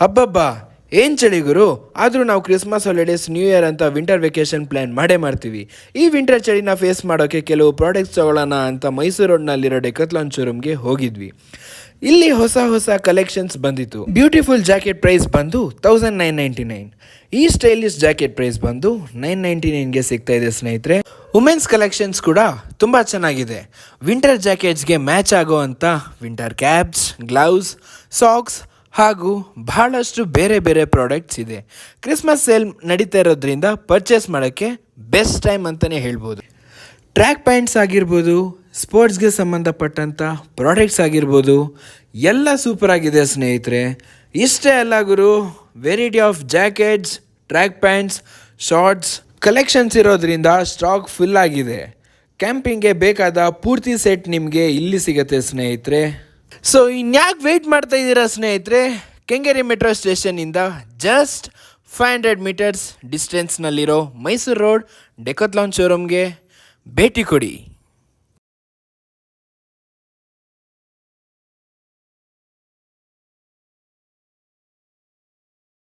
ಅಬ್ಬಬ್ಬಾ ಏನು ಚಳಿ ಗುರು. ಆದರೂ ನಾವು ಕ್ರಿಸ್ಮಸ್ ಹಾಲಿಡೇಸ್, ನ್ಯೂ ಇಯರ್ ಅಂತ ವಿಂಟರ್ ವೆಕೇಷನ್ ಪ್ಲ್ಯಾನ್ ಮಾಡೇ ಮಾಡ್ತೀವಿ. ಈ ವಿಂಟರ್ ಚಳಿನ ಫೇಸ್ ಮಾಡೋಕ್ಕೆ ಕೆಲವು ಪ್ರಾಡಕ್ಟ್ಸ್ ತಗೊಳ್ಳೋಣ ಅಂತ ಮೈಸೂರು ರೋಡ್ನಲ್ಲಿರೋ ಡೆಕತ್ಲಾನ್ ಶೋರೂಮ್ಗೆ ಹೋಗಿದ್ವಿ. ಇಲ್ಲಿ ಹೊಸ ಹೊಸ ಕಲೆಕ್ಷನ್ಸ್ ಬಂದಿತ್ತು. ಬ್ಯೂಟಿಫುಲ್ ಜಾಕೆಟ್ ಪ್ರೈಸ್ ಬಂದು 1999. ಈ ಸ್ಟೈಲಿಶ್ ಜಾಕೆಟ್ ಪ್ರೈಸ್ ಬಂದು 999ಗೆ ಸಿಗ್ತಾ ಇದೆ ಸ್ನೇಹಿತರೆ. ವುಮೆನ್ಸ್ ಕಲೆಕ್ಷನ್ಸ್ ಕೂಡ ತುಂಬ ಚೆನ್ನಾಗಿದೆ. ವಿಂಟರ್ ಜಾಕೆಟ್ಸ್ಗೆ ಮ್ಯಾಚ್ ಆಗೋ ಅಂಥ ವಿಂಟರ್ ಕ್ಯಾಪ್ಸ್, ಗ್ಲೌಸ್, ಸಾಕ್ಸ್ ಹಾಗೂ ಬಹಳಷ್ಟು ಬೇರೆ ಬೇರೆ ಪ್ರಾಡಕ್ಟ್ಸ್ ಇದೆ. ಕ್ರಿಸ್ಮಸ್ ಸೇಲ್ ನಡೀತಾ ಇರೋದ್ರಿಂದ ಪರ್ಚೇಸ್ ಮಾಡೋಕ್ಕೆ ಬೆಸ್ಟ್ ಟೈಮ್ ಅಂತಲೇ ಹೇಳ್ಬೋದು. ಟ್ರ್ಯಾಕ್ ಪ್ಯಾಂಟ್ಸ್ ಆಗಿರ್ಬೋದು, ಸ್ಪೋರ್ಟ್ಸ್ಗೆ ಸಂಬಂಧಪಟ್ಟಂಥ ಪ್ರಾಡಕ್ಟ್ಸ್ ಆಗಿರ್ಬೋದು, ಎಲ್ಲ ಸೂಪರ್ ಆಗಿದೆ ಸ್ನೇಹಿತರೆ. ಇಷ್ಟೇ ಅಲ್ಲ ಗುರು, variety of jackets, track pants, shorts collections ಇರೋದ್ರಿಂದ ಸ್ಟಾಕ್ ಫುಲ್ ಆಗಿದೆ. ಕ್ಯಾಂಪಿಂಗ್ಗೆ ಬೇಕಾದ ಪೂರ್ತಿ ಸೆಟ್ ನಿಮಗೆ ಇಲ್ಲಿ ಸಿಗುತ್ತೆ ಸ್ನೇಹಿತರೆ. ಸೊ ಇನ್ಯಾಕೆ ವೆಯ್ಟ್ ಮಾಡ್ತಾ ಇದ್ದೀರಾ ಸ್ನೇಹಿತರೆ? ಕೆಂಗೇರಿ ಮೆಟ್ರೋ ಸ್ಟೇಷನಿಂದ ಜಸ್ಟ್ 500 ಮೀಟರ್ಸ್ ಡಿಸ್ಟೆನ್ಸ್ನಲ್ಲಿರೋ ಮೈಸೂರು ರೋಡ್ ಡೆಕತ್ಲಾನ್ ಶೋರೂಮ್ಗೆ ಭೇಟಿ ಕೊಡಿ.